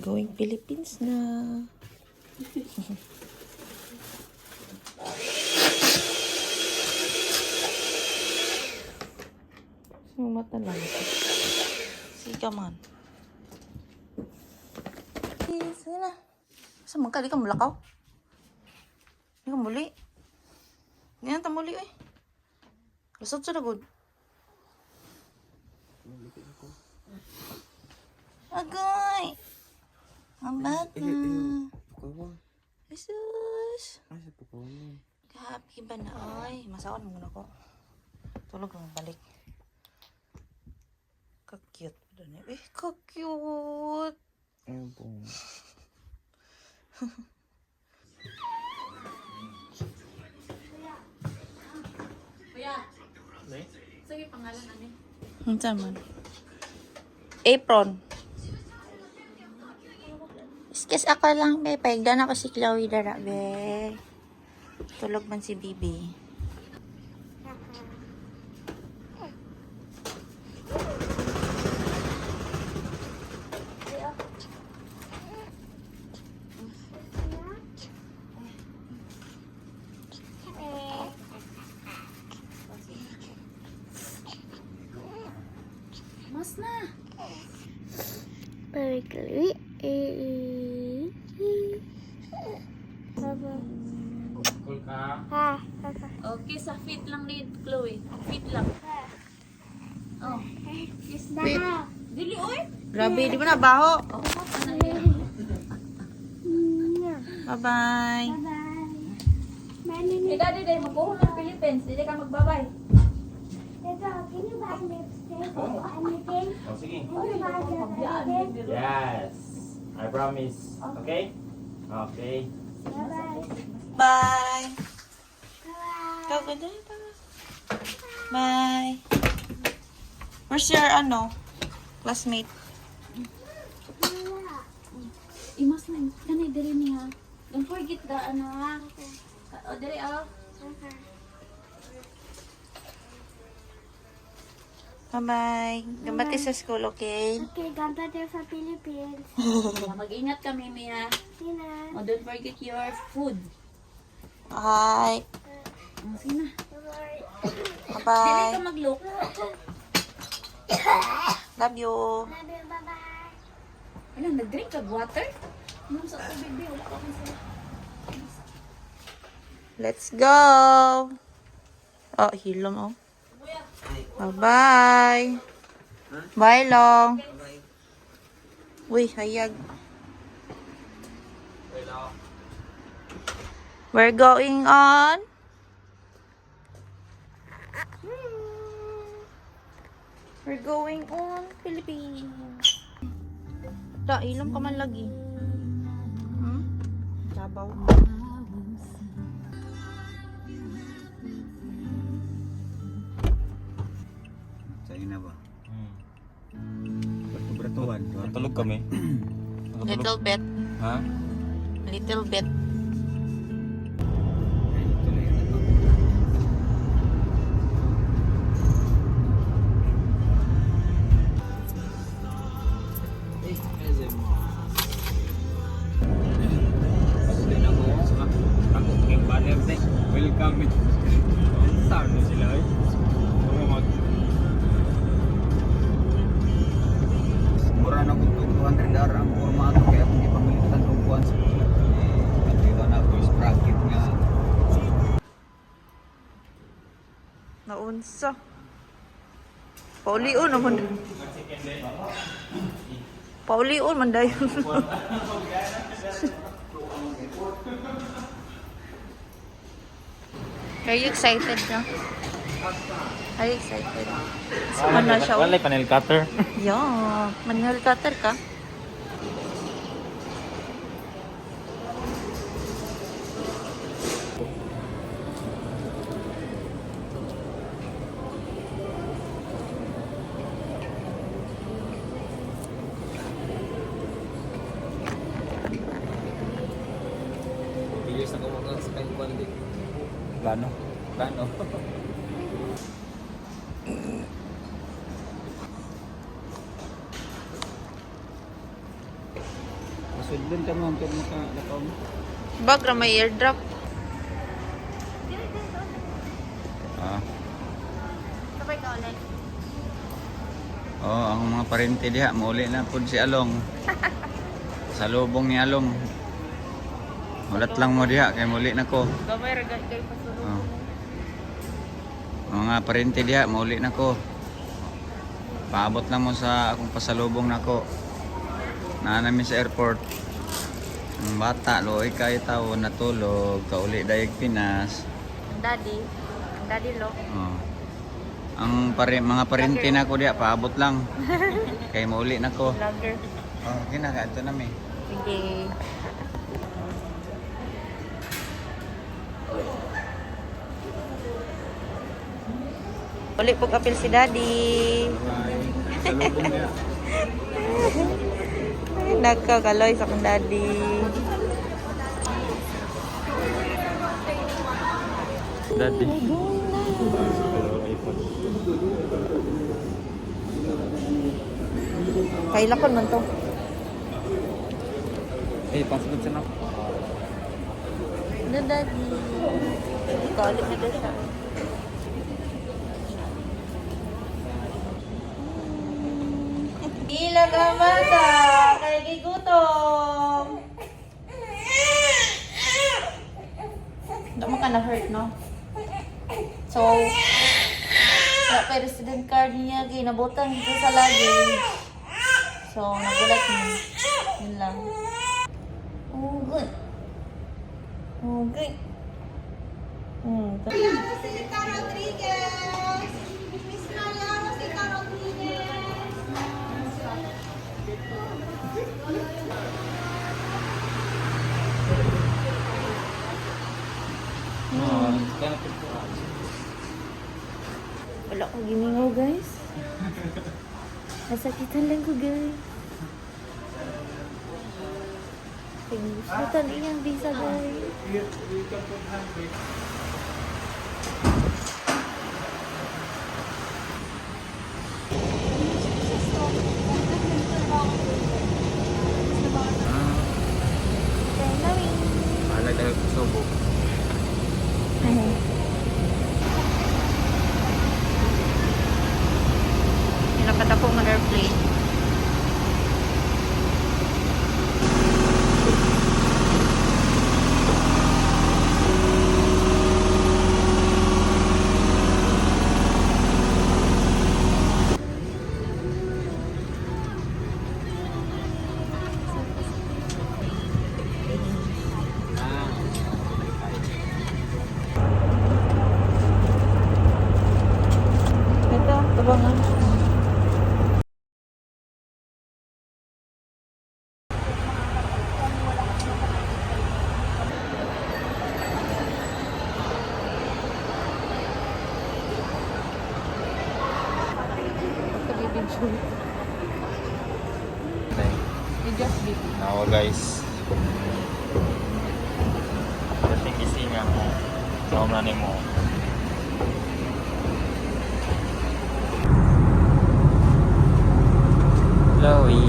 Going Philippines na. Sumata lang ito. Sige man. Sige na. Saan magka? Di ka mulakaw? Di ka muli? Ganyan ta muli eh. Lusot sa lagod. Agoy! Ang bata. Jesus! Happy ba na? Ay, masawan mo na ko. Tulog lang balik. Ka-cute pa doon eh. Ka-cute! Ayun po. Kuya, sige pangalan ano? Ang man. Apron. Kiss ako lang, be. Paigdan ako si Chloe dara, be. Tulog man si Bibi. Mas na. Berkeley. Cool ka? Okay, sa fit lang ni Chloe. Fit lang. Oh. Kiss na. Dili, oy. Grabe, di ba na baho? Oh, ano yan? Bye-bye. Eh, daddy, day, mag-uho ng Philippines. Dili ka magbabay. Can you buy lipstick or anything? Oh, sige. Can you buy anything? Yes. I promise. Okay? Okay. Bye-bye. Bye. Bye-bye. Go, good day. Bye. Where's your, classmate? Imas na. Dali, dali niya. Don't forget the, ha? O, dali, Bye-bye. Gambati sa school, okay? Okay, ganda din sa Philippines. Mag-ingat kami, Mia. Sina. Oh, don't forget your food. Bye. Oh, sige na. Bye-bye. Dili Bye-bye. ka mag-look. Love you. Love you, bye-bye. Ano, nag-drink ka water? Ano sa tubig, Bea? Wala ka man sila. Let's go. Oh, hilom, oh. Bye-bye. Bye, Long. Uy, hayag. We're going on. We're going on Philippines. Da, ilom ka man lagi. Hmm? Sabaw. Sa'yo na ba? Hmm. Bertuan. Natulog kami. Little bit. Ha? Little bit. Welcome. Saan na sila eh? Mura na kung 200 darang formato kaya kung ipamilitan ng buwan sa kanila na ako yung bracket nga. Naunsa. Paulion naman. Paulion man dayon. Are you excited na? Are you excited? Saan na siya? Wala panel cutter. Yeah. Manual cutter ka? Bilis na kumakas sa kanyang bandi. Plano. Plano. Sudlon ka mo, pero makalakaw mo. Bag ra may airdrop. Ah. Sabay ka ulit. Oh, ang mga parente diha, mauli na po si Along. Sa lubong ni Along. Ulat lang mo diha, kay muli na ko. Gamay ra kay pasulong. Oh. Mga parente diha, mauli na ko. Paabot lang mo sa akong pasalubong na ko. Naanami sa airport. Ang bata, loy kayo tao, natulog, kauli dayag Pinas. Daddy lo. Oh. Ang mga parente na ko diha, paabot lang. Kay mauli na ko. Vlogger. Oh, ginaga ito na mi. Sige. Uli pag apil si Daddy. Salubong diha. Ay, nagkakaloy sa kong Daddy. Daddy. Kailakon man to. Eh, pasok sa na. No, Daddy. Ikaw, ulit na doon siya. Ilag ang mata. Kaya gigutom. Hindi mo ka na-hurt, no? So, wala pa yung resident card niya. Ginabutan dito sa luggage. So, nagulat niya. Yun lang. Oh, good. Oh, good. Rosita Rodriguez. Miss Maria Rosita Rodriguez. Wala ko gimingaw, guys. Nasakitan lang ko, guys. Pag-gustutan iyang visa, guys. Mahala tayo sa subo. Nilakad ako ng airplane. Ito, tabangan. Now guys. Dating gising ako. Naom na mo. Chloe.